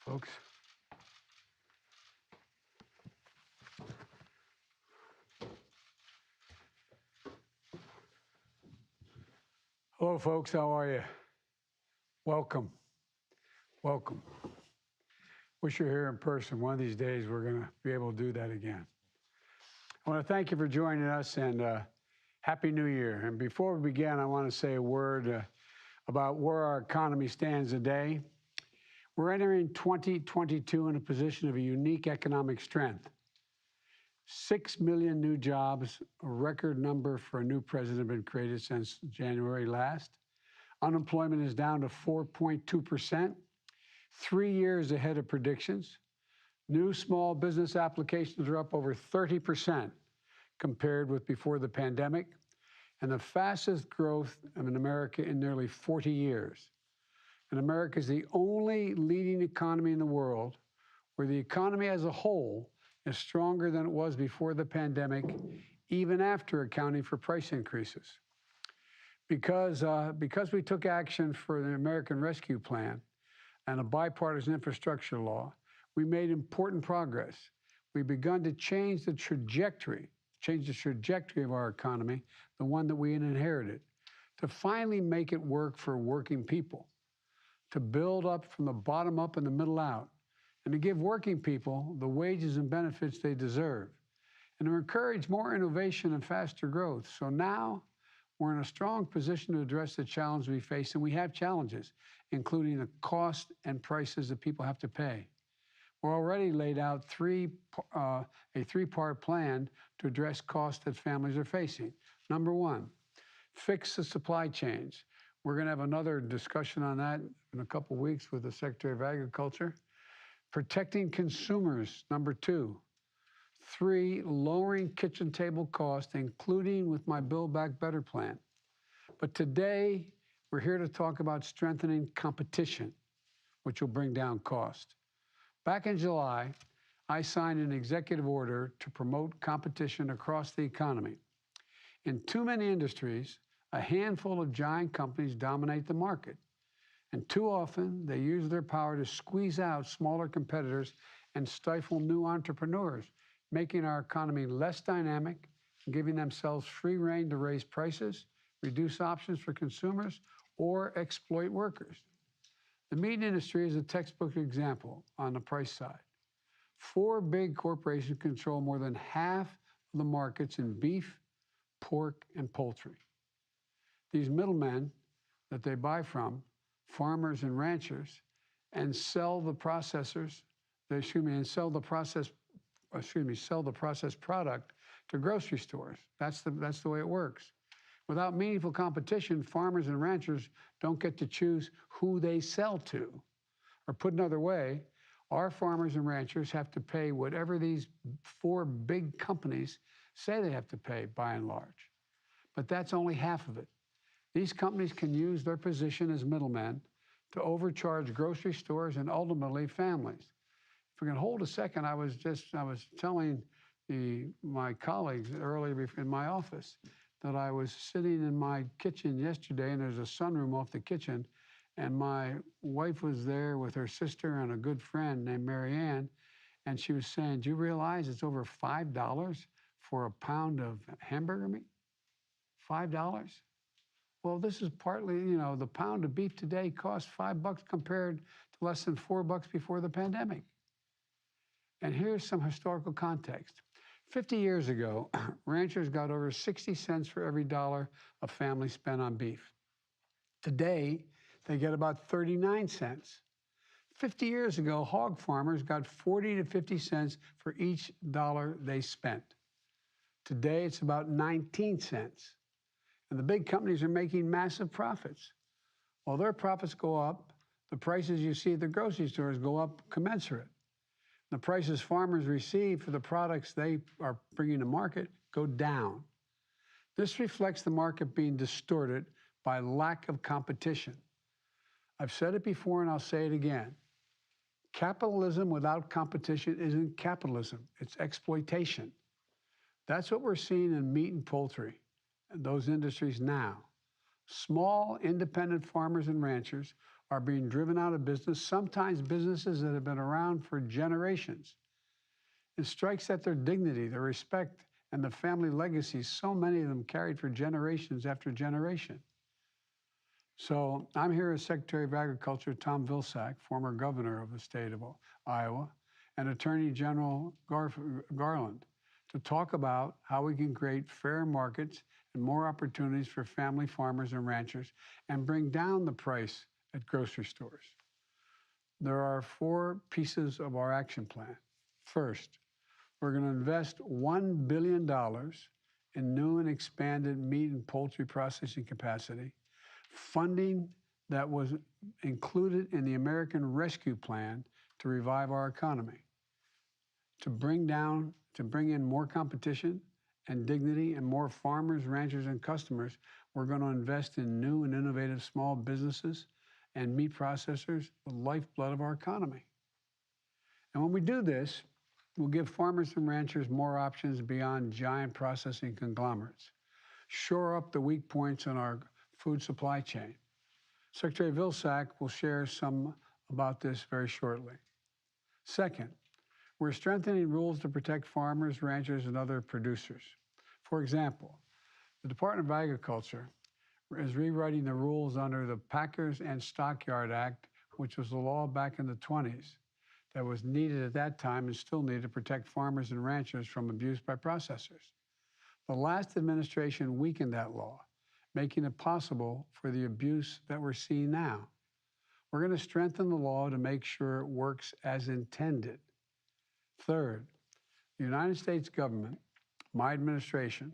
Folks. Hello, folks. How are you? Welcome. Welcome. Wish you're here in person. One of these days, we're going to be able to do that again. I want to thank you for joining us, and Happy New Year. And before we begin, I want to say a word about where our economy stands today. We're entering 2022 in a position of a unique economic strength. 6 million new jobs, a record number for a new president, been created since January last. Unemployment is down to 4.2%, 3 years ahead of predictions. New small business applications are up over 30% compared with before the pandemic, and the fastest growth in America in nearly 40 years. And America is the only leading economy in the world where the economy as a whole is stronger than it was before the pandemic, even after accounting for price increases. Because we took action for the American Rescue Plan and a bipartisan infrastructure law, we made important progress. We've begun to change the trajectory of our economy, the one that we inherited, to finally make it work for working people, to build up from the bottom up and the middle out, and to give working people the wages and benefits they deserve, and to encourage more innovation and faster growth. So now we're in a strong position to address the challenge we face, and we have challenges, including the cost and prices that people have to pay. We're already laid out a three-part plan to address costs that families are facing. Number one, fix the supply chains. We're going to have another discussion on that in a couple weeks with the Secretary of Agriculture. Protecting consumers, number two. Three, lowering kitchen table costs, including with my Build Back Better plan. But today, we're here to talk about strengthening competition, which will bring down cost. Back in July, I signed an executive order to promote competition across the economy. In too many industries, a handful of giant companies dominate the market. And too often, they use their power to squeeze out smaller competitors and stifle new entrepreneurs, making our economy less dynamic and giving themselves free rein to raise prices, reduce options for consumers, or exploit workers. The meat industry is a textbook example on the price side. 4 big corporations control more than half of the markets in beef, pork, and poultry. These middlemen that they buy from, farmers and ranchers, and sell the processors, sell the processed product to grocery stores. That's the way it works. Without meaningful competition, farmers and ranchers don't get to choose who they sell to. Or put another way, our farmers and ranchers have to pay whatever these 4 big companies say they have to pay, by and large. But that's only half of it. These companies can use their position as middlemen to overcharge grocery stores and ultimately families. If we can hold a second, I was telling my colleagues earlier in my office that I was sitting in my kitchen yesterday, and there's a sunroom off the kitchen, and my wife was there with her sister and a good friend named Mary Ann, and she was saying, "Do you realize it's over $5 for a pound of hamburger meat? $5? Well, this is partly, the pound of beef today costs $5 compared to less than $4 before the pandemic." And here's some historical context. 50 years ago, ranchers got over 60 cents for every dollar a family spent on beef. Today, they get about 39 cents. 50 years ago, hog farmers got 40 to 50 cents for each dollar they spent. Today, it's about 19 cents. And the big companies are making massive profits. While their profits go up, the prices you see at the grocery stores go up commensurate. The prices farmers receive for the products they are bringing to market go down. This reflects the market being distorted by lack of competition. I've said it before and I'll say it again. Capitalism without competition isn't capitalism, it's exploitation. That's what we're seeing in meat and poultry and those industries now. Small, independent farmers and ranchers are being driven out of business, sometimes businesses that have been around for generations. It strikes at their dignity, their respect, and the family legacies so many of them carried for generations after generation. So I'm here as Secretary of Agriculture Tom Vilsack, former governor of the state of Iowa, and Attorney General Garland, to talk about how we can create fair markets and more opportunities for family farmers and ranchers and bring down the price at grocery stores. There are 4 pieces of our action plan. First, we're going to invest $1 billion in new and expanded meat and poultry processing capacity, funding that was included in the American Rescue Plan to revive our economy, to bring in more competition and dignity and more farmers, ranchers, and customers. We're going to invest in new and innovative small businesses and meat processors, the lifeblood of our economy. And when we do this, we'll give farmers and ranchers more options beyond giant processing conglomerates, shore up the weak points in our food supply chain. Secretary Vilsack will share some about this very shortly. Second, we're strengthening rules to protect farmers, ranchers, and other producers. For example, the Department of Agriculture is rewriting the rules under the Packers and Stockyard Act, which was a law back in the 1920s that was needed at that time and still needed to protect farmers and ranchers from abuse by processors. The last administration weakened that law, making it possible for the abuse that we're seeing now. We're going to strengthen the law to make sure it works as intended. Third, the United States government, my administration,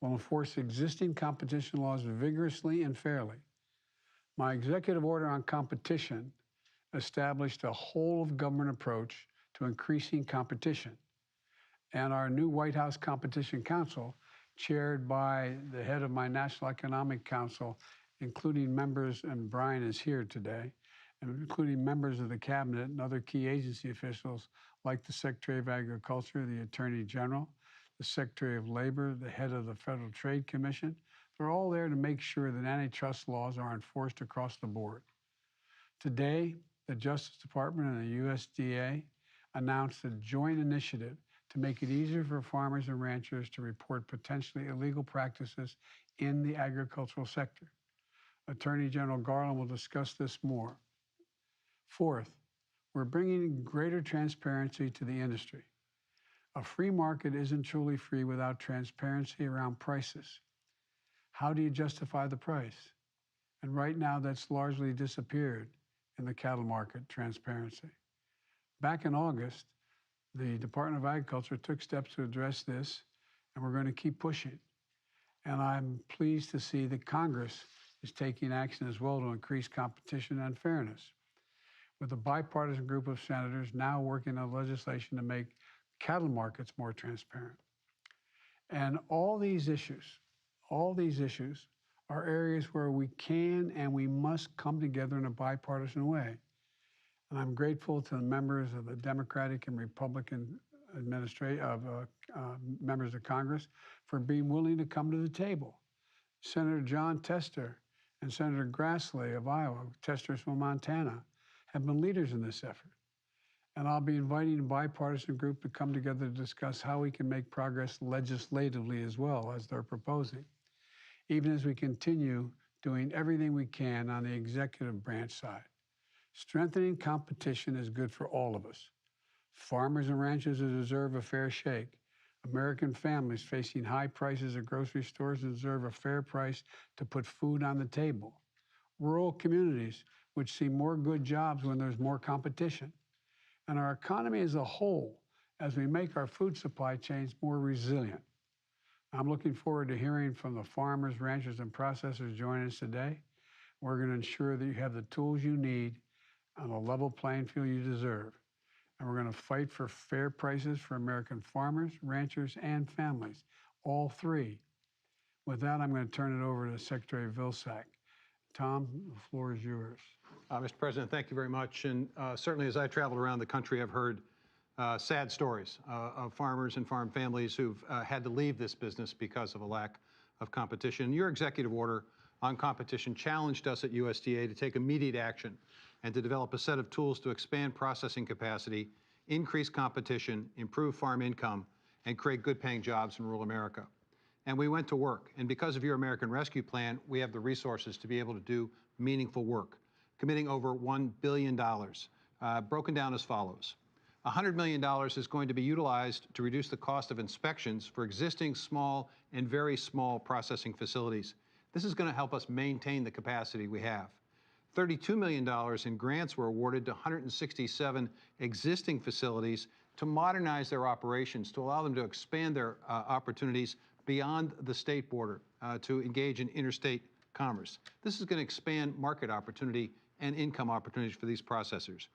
will enforce existing competition laws vigorously and fairly. My executive order on competition established a whole-of-government approach to increasing competition. And our new White House Competition Council, chaired by the head of my National Economic Council, including members, and Brian is here today, and including members of the cabinet and other key agency officials like the Secretary of Agriculture, the Attorney General, the Secretary of Labor, the head of the Federal Trade Commission. They're all there to make sure that antitrust laws are enforced across the board. Today, the Justice Department and the USDA announced a joint initiative to make it easier for farmers and ranchers to report potentially illegal practices in the agricultural sector. Attorney General Garland will discuss this more. Fourth, we're bringing greater transparency to the industry. A free market isn't truly free without transparency around prices. How do you justify the price? And right now, that's largely disappeared in the cattle market transparency. Back in August, the Department of Agriculture took steps to address this, and we're going to keep pushing. And I'm pleased to see that Congress is taking action as well to increase competition and fairness, with a bipartisan group of senators now working on legislation to make cattle markets more transparent. And all these issues are areas where we can and we must come together in a bipartisan way. And I'm grateful to the members of the Democratic and Republican members of Congress for being willing to come to the table. Senator John Tester and Senator Grassley of Iowa, Tester's from Montana, have been leaders in this effort. And I'll be inviting a bipartisan group to come together to discuss how we can make progress legislatively as well as they're proposing, even as we continue doing everything we can on the executive branch side. Strengthening competition is good for all of us. Farmers and ranchers deserve a fair shake. American families facing high prices at grocery stores deserve a fair price to put food on the table. Rural communities which see more good jobs when there's more competition. And our economy as a whole as we make our food supply chains more resilient. I'm looking forward to hearing from the farmers, ranchers, and processors joining us today. We're going to ensure that you have the tools you need on a level playing field you deserve. And we're going to fight for fair prices for American farmers, ranchers, and families, all three. With that, I'm going to turn it over to Secretary Vilsack. Tom, the floor is yours. Mr. President, thank you very much. And certainly as I traveled around the country, I've heard sad stories of farmers and farm families who've had to leave this business because of a lack of competition. Your executive order on competition challenged us at USDA to take immediate action and to develop a set of tools to expand processing capacity, increase competition, improve farm income, and create good-paying jobs in rural America. And we went to work. And because of your American Rescue Plan, we have the resources to be able to do meaningful work, committing over $1 billion, broken down as follows. $100 million is going to be utilized to reduce the cost of inspections for existing small and very small processing facilities. This is going to help us maintain the capacity we have. $32 million in grants were awarded to 167 existing facilities to modernize their operations, to allow them to expand their opportunities beyond the state border, to engage in interstate commerce. This is going to expand market opportunity and income opportunities for these processors.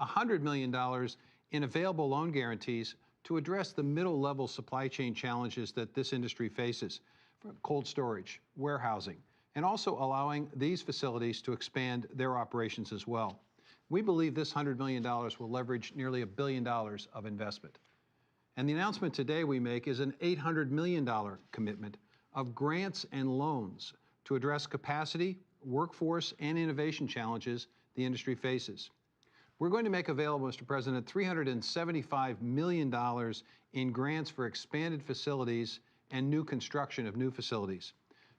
$100 million in available loan guarantees to address the middle-level supply chain challenges that this industry faces, for cold storage, warehousing, and also allowing these facilities to expand their operations as well. We believe this $100 million will leverage nearly $1 billion of investment. And the announcement today we make is an $800 million commitment of grants and loans to address capacity, workforce, and innovation challenges the industry faces. We're going to make available, Mr. President, $375 million in grants for expanded facilities and new construction of new facilities.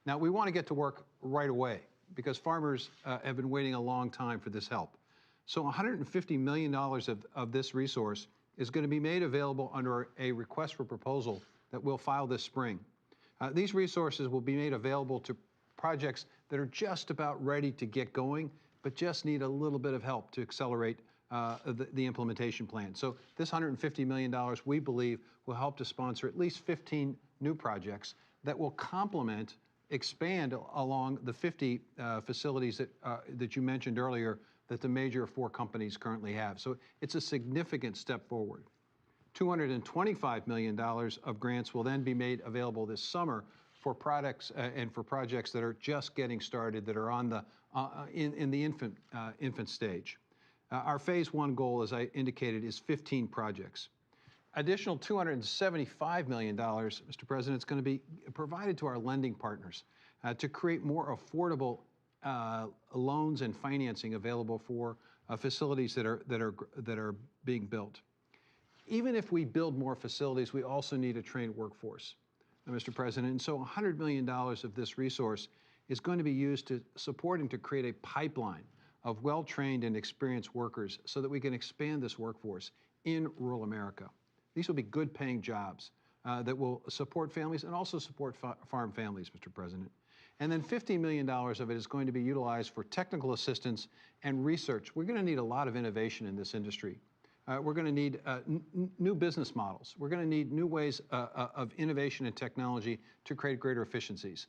Now, we want to get to work right away because farmers have been waiting a long time for this help. So $150 million of this resource is going to be made available under a request for proposal that we'll file this spring. These resources will be made available to projects that are just about ready to get going, but just need a little bit of help to accelerate the implementation plan. So this $150 million, we believe, will help to sponsor at least 15 new projects that will complement, expand along the 50 facilities that you mentioned earlier that the major 4 companies currently have. So it's a significant step forward. $225 million of grants will then be made available this summer for products and for projects that are just getting started, that are on the in the infant stage. Our phase 1 goal, as I indicated, is 15 projects. Additional $275 million, Mr. President, is going to be provided to our lending partners to create more affordable loans and financing available for facilities that are being built. Even if we build more facilities, we also need a trained workforce, Mr. President. And so $100 million of this resource is going to be used to support and to create a pipeline of well-trained and experienced workers so that we can expand this workforce in rural America. These will be good-paying jobs that will support families and also support farm families, Mr. President. And then $50 million of it is going to be utilized for technical assistance and research. We're going to need a lot of innovation in this industry. We're going to need new business models. We're going to need new ways of innovation and technology to create greater efficiencies.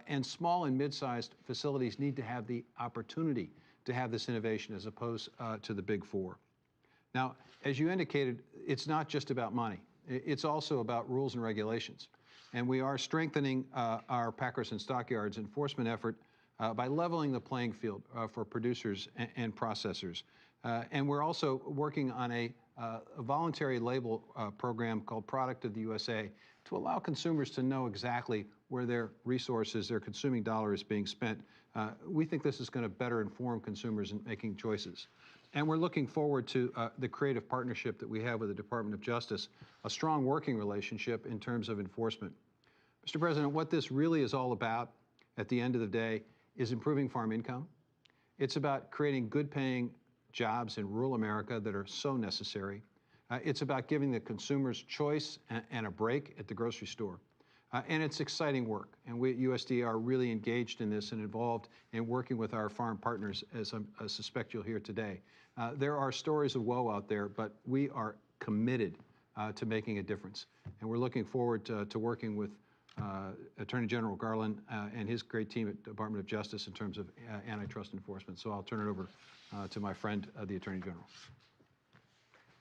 And small and mid-sized facilities need to have the opportunity to have this innovation as opposed to the big 4. Now, as you indicated, it's not just about money. It's also about rules and regulations. And we are strengthening our packers and stockyards enforcement effort by leveling the playing field for producers and processors. And we're also working on a voluntary label program called Product of the USA to allow consumers to know exactly where their resources, their consuming dollar is being spent. We think this is going to better inform consumers in making choices. And we're looking forward to the creative partnership that we have with the Department of Justice, a strong working relationship in terms of enforcement. Mr. President, what this really is all about at the end of the day is improving farm income. It's about creating good-paying jobs in rural America that are so necessary. It's about giving the consumers choice and a break at the grocery store. And it's exciting work. And we at USDA are really engaged in this and involved in working with our farm partners, as I suspect you'll hear today. There are stories of woe out there, but we are committed to making a difference. And we're looking forward to working with Attorney General Garland and his great team at Department of Justice in terms of antitrust enforcement. So I'll turn it over to my friend, the Attorney General.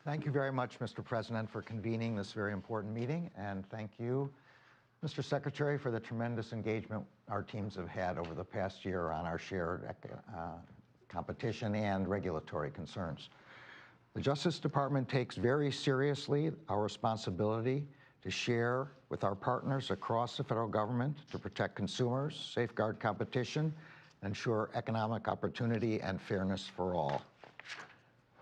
Thank you very much, Mr. President, for convening this very important meeting. And thank you, Mr. Secretary, for the tremendous engagement our teams have had over the past year on our shared competition and regulatory concerns. The Justice Department takes very seriously our responsibility to share with our partners across the federal government to protect consumers, safeguard competition, ensure economic opportunity and fairness for all.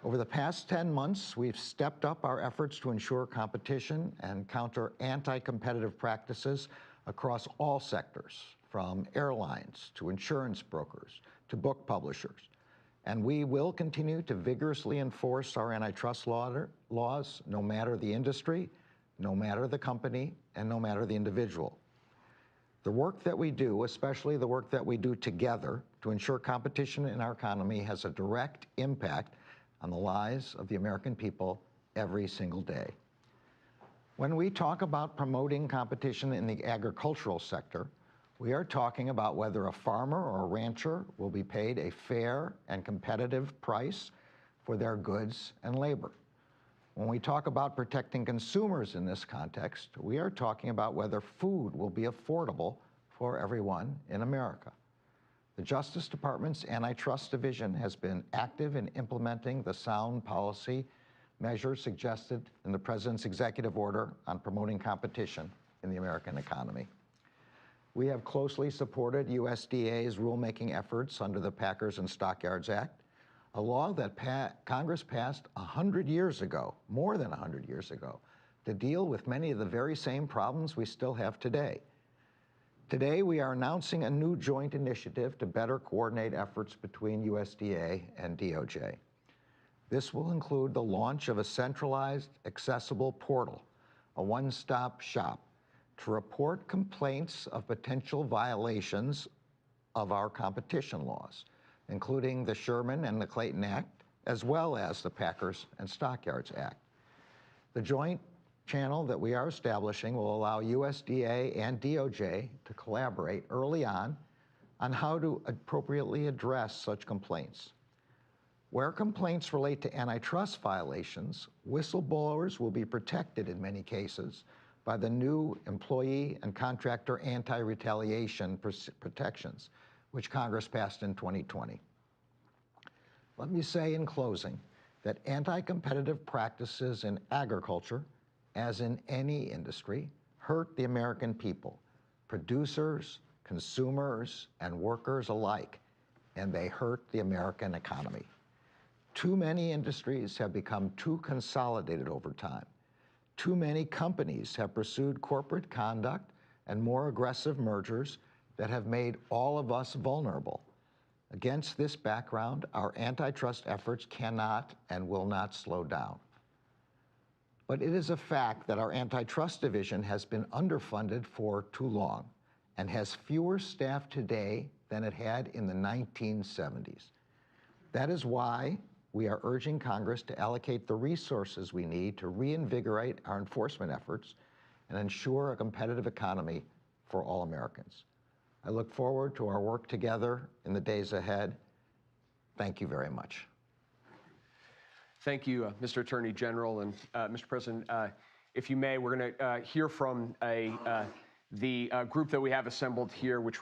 Over the past 10 months, we've stepped up our efforts to ensure competition and counter anti-competitive practices across all sectors, from airlines to insurance brokers to book publishers. And we will continue to vigorously enforce our antitrust laws, no matter the industry, no matter the company, and no matter the individual. The work that we do, especially the work that we do together to ensure competition in our economy, has a direct impact on the lives of the American people every single day. When we talk about promoting competition in the agricultural sector, we are talking about whether a farmer or a rancher will be paid a fair and competitive price for their goods and labor. When we talk about protecting consumers in this context, we are talking about whether food will be affordable for everyone in America. The Justice Department's Antitrust Division has been active in implementing the sound policy measures suggested in the President's executive order on promoting competition in the American economy. We have closely supported USDA's rulemaking efforts under the Packers and Stockyards Act, a law that Congress passed 100 years ago, more than 100 years ago, to deal with many of the very same problems we still have today. Today, we are announcing a new joint initiative to better coordinate efforts between USDA and DOJ. This will include the launch of a centralized, accessible portal, a one-stop shop, to report complaints of potential violations of our competition laws, including the Sherman and the Clayton Act, as well as the Packers and Stockyards Act. The joint channel that we are establishing will allow USDA and DOJ to collaborate early on how to appropriately address such complaints. Where complaints relate to antitrust violations, whistleblowers will be protected in many cases by the new employee and contractor anti-retaliation protections, which Congress passed in 2020. Let me say in closing that anti-competitive practices in agriculture, as in any industry, hurt the American people, producers, consumers, and workers alike, and they hurt the American economy. Too many industries have become too consolidated over time. Too many companies have pursued corporate conduct and more aggressive mergers that have made all of us vulnerable. Against this background, our antitrust efforts cannot and will not slow down. But it is a fact that our Antitrust Division has been underfunded for too long and has fewer staff today than it had in the 1970s. That is why we are urging Congress to allocate the resources we need to reinvigorate our enforcement efforts and ensure a competitive economy for all Americans. I look forward to our work together in the days ahead. Thank you very much. Thank you, Mr. Attorney General. And Mr. President, if you may, we're going to hear from the group that we have assembled here, which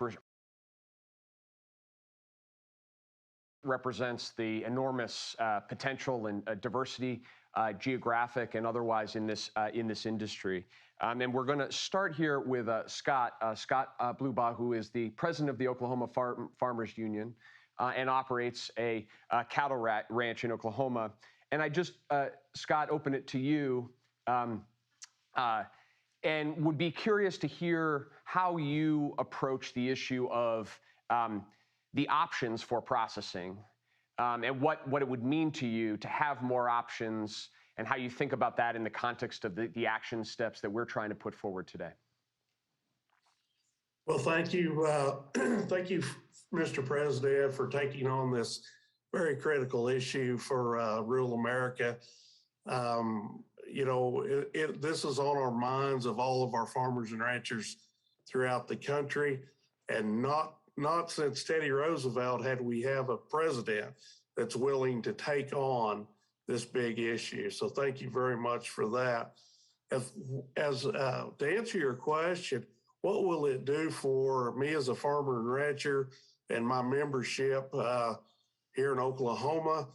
represents the enormous potential and diversity, geographic and otherwise, in this industry. And we're going to start here with Scott Blubaugh, who is the president of the Oklahoma Farmers Union and operates a cattle ranch in Oklahoma. And I just, Scott, open it to you and would be curious to hear how you approach the issue of the options for processing and what it would mean to you to have more options and how you think about that in the context of the action steps that we're trying to put forward today. Well, thank you. Thank you, Mr. President, for taking on this very critical issue for rural America. You know, this is on our minds of all of our farmers and ranchers throughout the country, and not since Teddy Roosevelt had we have a president that's willing to take on this big issue. So thank you very much for that. To answer your question, what will it do for me as a farmer and rancher and my membership here in Oklahoma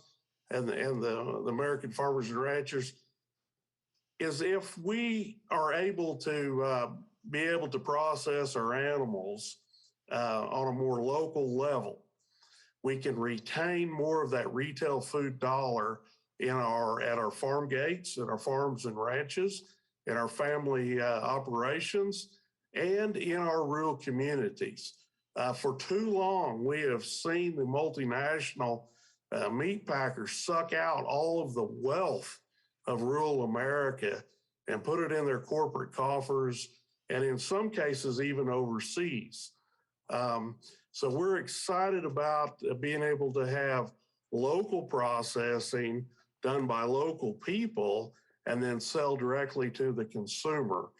and the American farmers and ranchers? is if we are able to be able to process our animals on a more local level, we can retain more of that retail food dollar at our farm gates, at our farms and ranches, in our family operations, and in our rural communities. For too long, we have seen the multinational meat packers suck out all of the wealth of rural America and put it in their corporate coffers, and in some cases, even overseas. So we're excited about being able to have local processing done by local people and then sell directly to the consumer.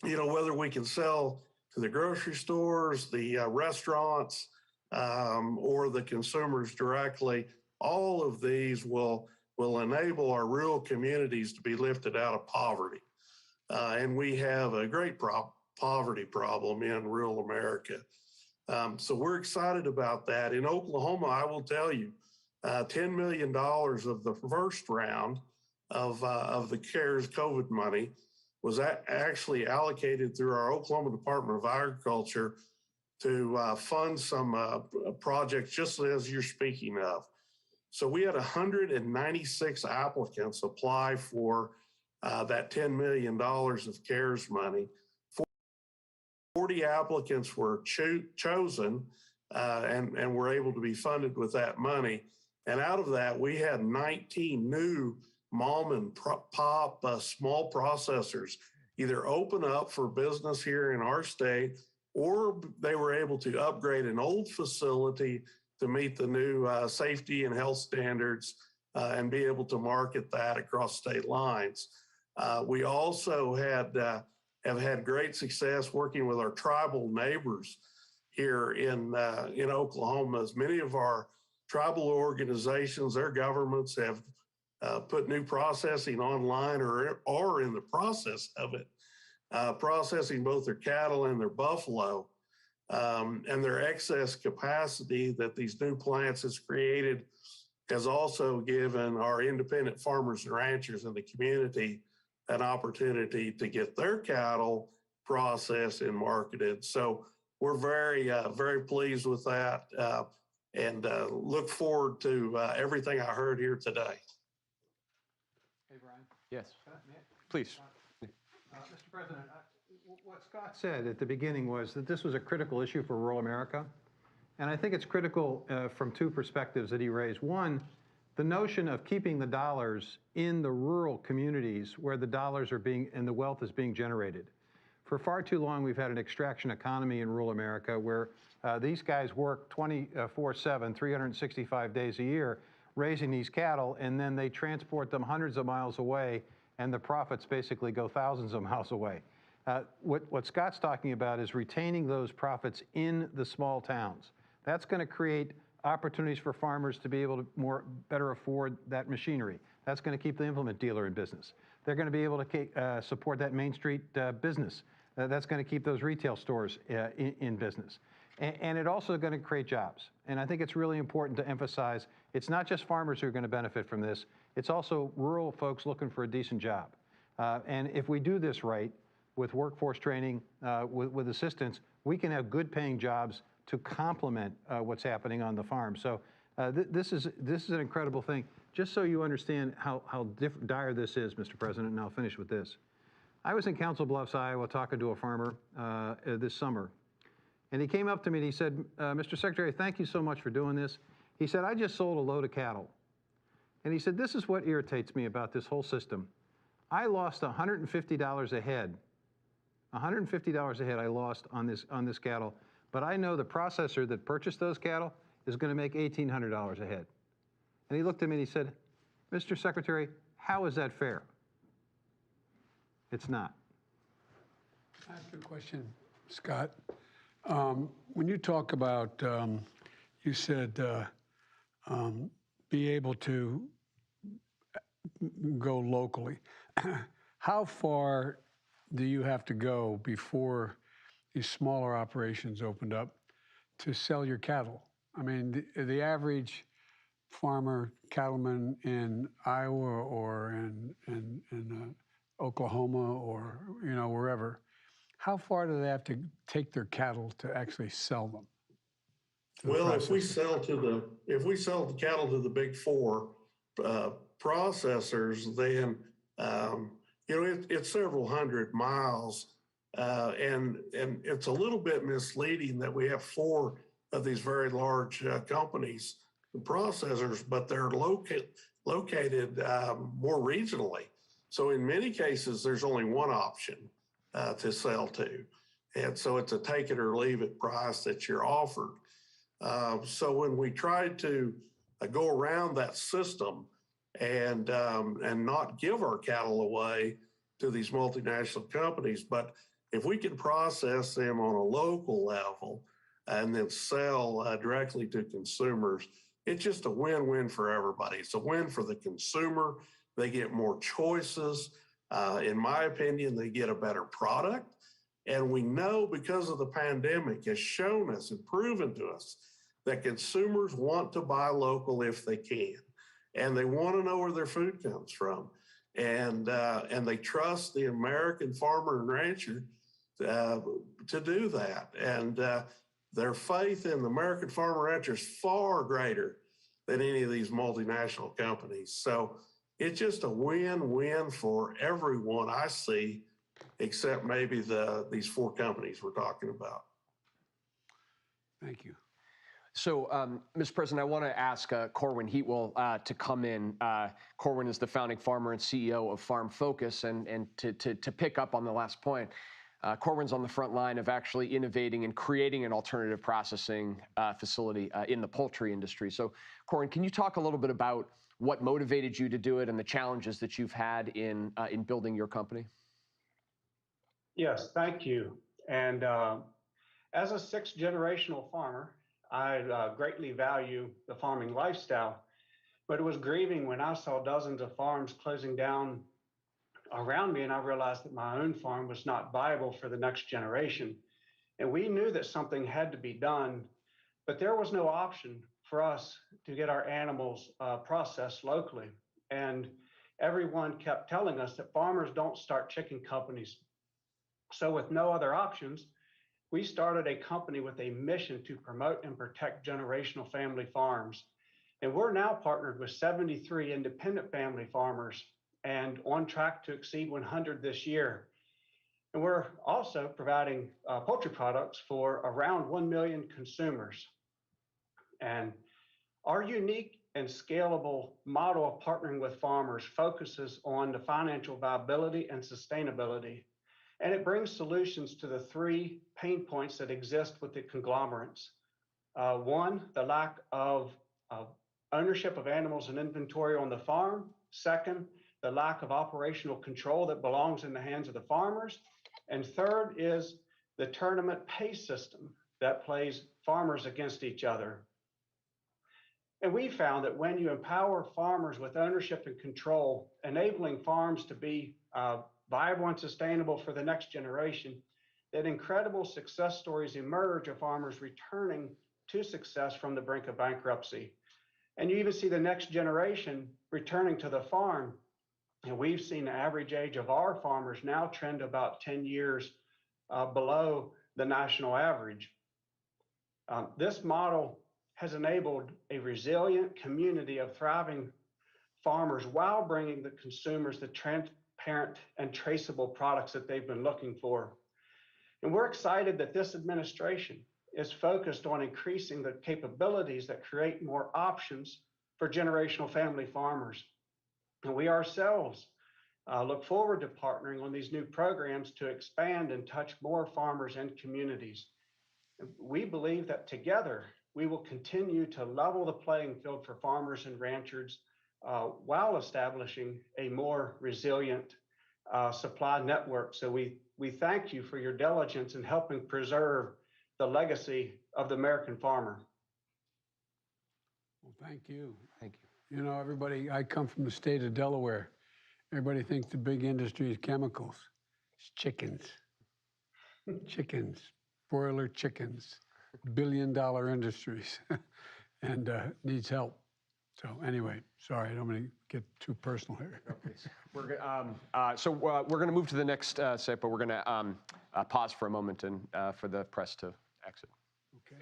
Whether we can sell to the grocery stores, the restaurants, or the consumers directly, all of these will enable our rural communities to be lifted out of poverty. And we have a great poverty problem in rural America. So we're excited about that. In Oklahoma, I will tell you, $10 million of the first round of the CARES COVID money was actually allocated through our Oklahoma Department of Agriculture to fund some projects just as you're speaking of. So we had 196 applicants apply for that $10 million of CARES money. 40 applicants were chosen and were able to be funded with that money. And out of that, we had 19 new mom and pop small processors either open up for business here in our state, or they were able to upgrade an old facility to meet the new safety and health standards and be able to market that across state lines. We also have had great success working with our tribal neighbors here in Oklahoma. As many of our tribal organizations, their governments have put new processing online or are in the process of it, processing both their cattle and their buffalo. And their excess capacity that these new plants has created has also given our independent farmers and ranchers in the community an opportunity to get their cattle processed and marketed. So we're very, very pleased with that and look forward to everything I heard here today. Hey, Brian. Yes, please. Mr. President, what Scott said at the beginning was that this was a critical issue for rural America. And I think it's critical from two perspectives that he raised. One, the notion of keeping the dollars in the rural communities where the dollars are being and the wealth is being generated. For far too long, we've had an extraction economy in rural America where these guys work 24/7, 365 days a year, raising these cattle, and then they transport them hundreds of miles away, and the profits basically go thousands of miles away. What Scott's talking about is retaining those profits in the small towns. That's going to create opportunities for farmers to be able to better afford that machinery. That's going to keep the implement dealer in business. They're going to be able to support that Main Street business. That's going to keep those retail stores in business. And it also going to create jobs. And I think it's really important to emphasize it's not just farmers who are going to benefit from this. It's also rural folks looking for a decent job. And if we do this right, with workforce training, with assistance, we can have good paying jobs to complement what's happening on the farm. So this is an incredible thing. Just so you understand how dire this is, Mr. President, and I'll finish with this. I was in Council Bluffs, Iowa, talking to a farmer this summer. And he came up to me and he said, Mr. Secretary, thank you so much for doing this. He said, I just sold a load of cattle. And he said, this is what irritates me about this whole system. I lost $150 a head. $150 a head I lost on this cattle. But I know the processor that purchased those cattle is going to make $1,800 a head. And he looked at me and he said, Mr. Secretary, how is that fair? It's not. I have a question, Scott. When you talk about, you said be able to go locally. How far do you have to go before these smaller operations opened up to sell your cattle? I mean, the average farmer, cattleman in Iowa or in Oklahoma or wherever, how far do they have to take their cattle to actually sell them? Well, if we sell the cattle to the big four processors, then it's several hundred miles, and it's a little bit misleading that we have four of these very large companies, processors, but they're located more regionally. So in many cases, there's only one option to sell to, and so it's a take it or leave it price that you're offered. So when we tried to go around that system and not give our cattle away to these multinational companies, but if we can process them on a local level and then sell directly to consumers, it's just a win-win for everybody. It's a win for the consumer. They get more choices. In my opinion, they get a better product. And we know because of the pandemic has shown us and proven to us that consumers want to buy local if they can, and they want to know where their food comes from, and they trust the American farmer and rancher to do that. And their faith in the American farmer and rancher is far greater than any of these multinational companies. So it's just a win-win for everyone I see, except maybe these four companies we're talking about. Thank you. So, Mr. President, I want to ask Corwin Heatwell to come in. Corwin is the founding farmer and CEO of Farm Focus, and to pick up on the last point, Corwin's on the front line of actually innovating and creating an alternative processing facility in the poultry industry. So, Corwin, can you talk a little bit about what motivated you to do it and the challenges that you've had in building your company? Yes, thank you. And as a sixth generational farmer, I greatly value the farming lifestyle, but it was grieving when I saw dozens of farms closing down around me, and I realized that my own farm was not viable for the next generation. And we knew that something had to be done, but there was no option for us to get our animals processed locally. And everyone kept telling us that farmers don't start chicken companies. So with no other options, we started a company with a mission to promote and protect generational family farms. And we're now partnered with 73 independent family farmers and on track to exceed 100 this year. And we're also providing poultry products for around 1 million consumers. And our unique and scalable model of partnering with farmers focuses on the financial viability and sustainability. And it brings solutions to the three pain points that exist with the conglomerates. One, the lack of ownership of animals and inventory on the farm. Second, the lack of operational control that belongs in the hands of the farmers. And third is the tournament pay system that plays farmers against each other. And we found that when you empower farmers with ownership and control, enabling farms to be viable and sustainable for the next generation, that incredible success stories emerge of farmers returning to success from the brink of bankruptcy. And you even see the next generation returning to the farm. And we've seen the average age of our farmers now trend about 10 years below the national average. This model has enabled a resilient community of thriving farmers while bringing the consumers the transparent and traceable products that they've been looking for. And we're excited that this administration is focused on increasing the capabilities that create more options for generational family farmers. And we ourselves look forward to partnering on these new programs to expand and touch more farmers and communities. We believe that together we will continue to level the playing field for farmers and ranchers while establishing a more resilient supply network. So we thank you for your diligence in helping preserve the legacy of the American farmer. Well, thank you. Thank you. You know, everybody, I come from the state of Delaware. Everybody thinks the big industry is chemicals. It's chickens. Chickens, broiler chickens, billion-dollar industries, and needs help. So anyway, sorry, I don't mean to get too personal here. We're going to move to the next set, but we're going to pause for a moment and for the press to exit. Okay.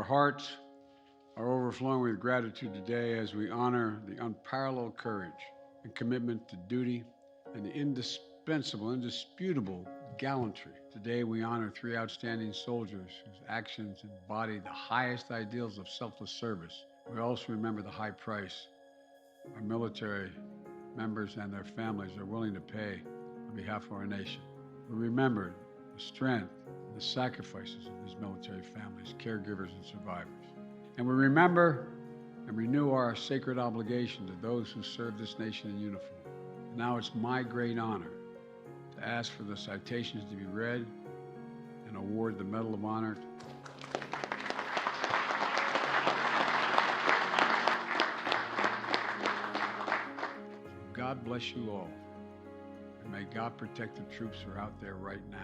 Our hearts are overflowing with gratitude today as we honor the unparalleled courage and commitment to duty and the indisputable gallantry. Today we honor 3 outstanding soldiers whose actions embody the highest ideals of selfless service. We also remember the high price our military members and their families are willing to pay on behalf of our nation. We remember the strength and the sacrifices of these military families, caregivers, and survivors. And we remember and renew our sacred obligation to those who serve this nation in uniform. And now it's my great honor to ask for the citations to be read and award the Medal of Honor. God bless you all, and may God protect the troops who are out there right now.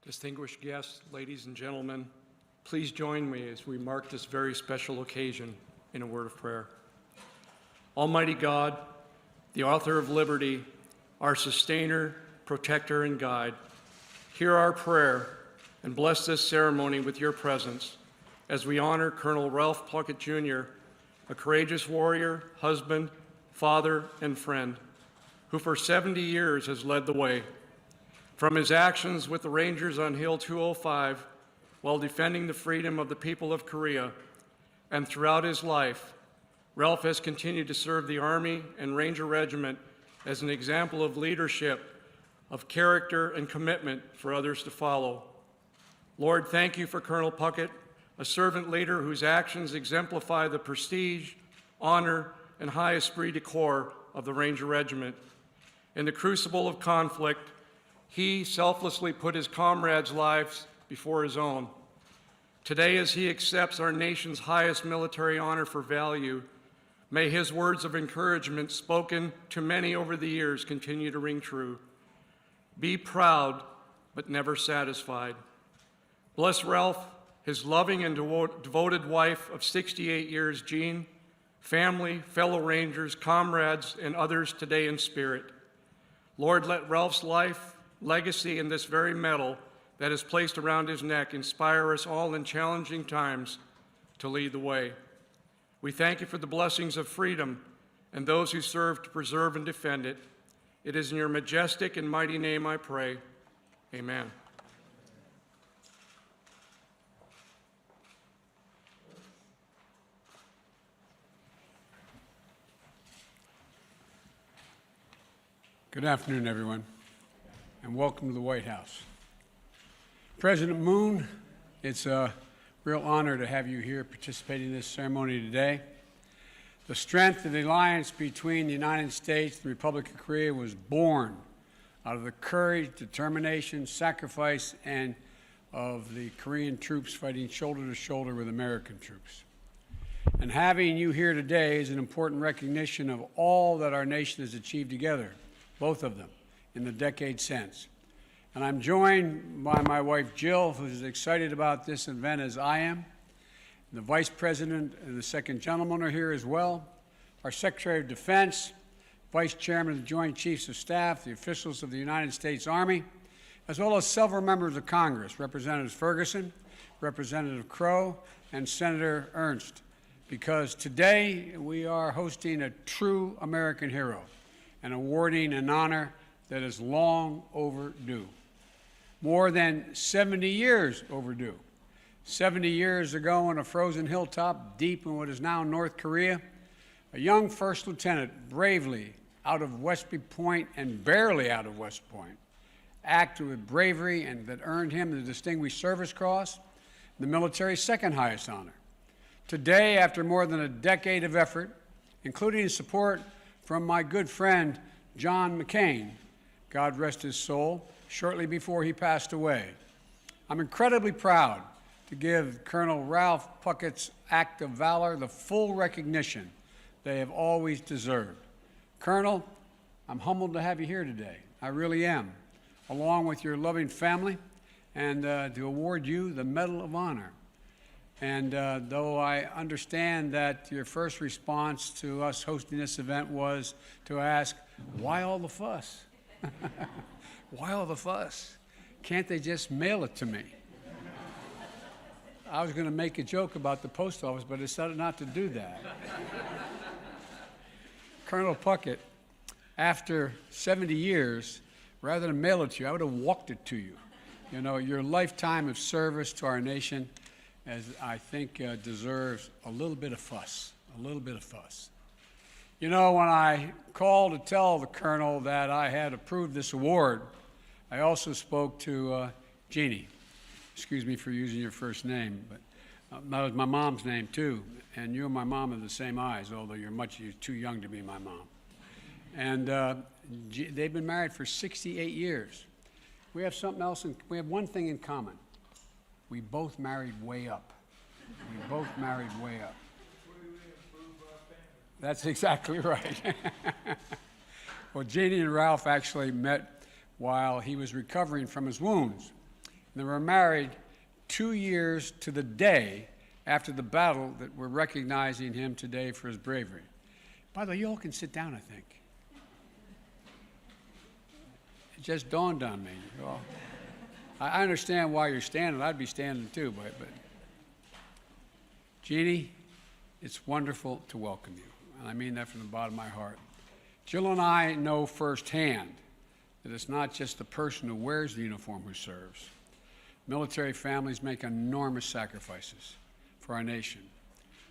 Distinguished guests, ladies and gentlemen, please join me as we mark this very special occasion in a word of prayer. Almighty God, the author of liberty, our sustainer, protector, and guide, hear our prayer and bless this ceremony with your presence as we honor Colonel Ralph Puckett, Jr., a courageous warrior, husband, father, and friend, who for 70 years has led the way. From his actions with the Rangers on Hill 205 while defending the freedom of the people of Korea, and throughout his life, Ralph has continued to serve the Army and Ranger Regiment as an example of leadership, of character, and commitment for others to follow. Lord, thank you for Colonel Puckett, a servant leader whose actions exemplify the prestige, honor, and high esprit de corps of the Ranger Regiment. In the crucible of conflict, he selflessly put his comrades' lives before his own. Today, as he accepts our nation's highest military honor for value, may his words of encouragement spoken to many over the years continue to ring true. Be proud, but never satisfied. Bless Ralph, his loving and devoted wife of 68 years, Jean, family, fellow Rangers, comrades, and others today in spirit. Lord, let Ralph's life, legacy, and this very medal that is placed around his neck inspire us all in challenging times to lead the way. We thank you for the blessings of freedom and those who serve to preserve and defend it. It is in your majestic and mighty name I pray. Amen. Good afternoon, everyone, and welcome to the White House. President Moon, it's a real honor to have you here participating in this ceremony today. The strength of the alliance between the United States and the Republic of Korea was born out of the courage, determination, sacrifice, and of the Korean troops fighting shoulder to shoulder with American troops. And having you here today is an important recognition of all that our nation has achieved together, both of them, in the decade since. And I'm joined by my wife, Jill, who's as excited about this event as I am. The Vice President and the Second Gentleman are here as well. Our Secretary of Defense, Vice Chairman of the Joint Chiefs of Staff, the officials of the United States Army, as well as several members of Congress, Representative Ferguson, Representative Crow, and Senator Ernst, because today we are hosting a true American hero and awarding an honor that is long overdue. More than 70 years overdue. 70 years ago on a frozen hilltop deep in what is now North Korea, a young first lieutenant bravely out of Westby Point and barely out of West Point acted with bravery and that earned him the Distinguished Service Cross, the military's second highest honor. Today, after more than a decade of effort, including support from my good friend John McCain, God rest his soul, shortly before he passed away, I'm incredibly proud to give Colonel Ralph Puckett's act of valor the full recognition they have always deserved. Colonel, I'm humbled to have you here today. I really am, along with your loving family, and to award you the Medal of Honor. And though I understand that your first response to us hosting this event was to ask, why all the fuss? Why all the fuss? Can't they just mail it to me? I was going to make a joke about the post office, but I decided not to do that. Colonel Puckett, after 70 years, rather than mail it to you, I would have walked it to you. You know, your lifetime of service to our nation, as I think deserves a little bit of fuss, a little bit of fuss. You know, when I called to tell the Colonel that I had approved this award, I also spoke to Jeannie. Excuse me for using your first name, but that was my mom's name too. And you and my mom have the same eyes, although you're too young to be my mom. And they've been married for 68 years. We have something else, we have one thing in common. We both married way up. We both married way up. That's exactly right. Well, Jeannie and Ralph actually met while he was recovering from his wounds. And they were married 2 years to the day after the battle that we're recognizing him today for his bravery. By the way, you all can sit down, I think. It just dawned on me. Well, I understand why you're standing. I'd be standing too, but Jeannie, it's wonderful to welcome you. And I mean that from the bottom of my heart. Jill and I know firsthand that it's not just the person who wears the uniform who serves. Military families make enormous sacrifices for our nation.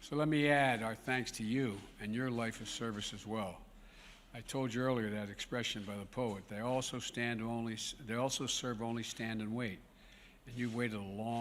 So let me add our thanks to you and your life of service as well. I told you earlier that expression by the poet, they also serve only stand and wait. And you've waited a long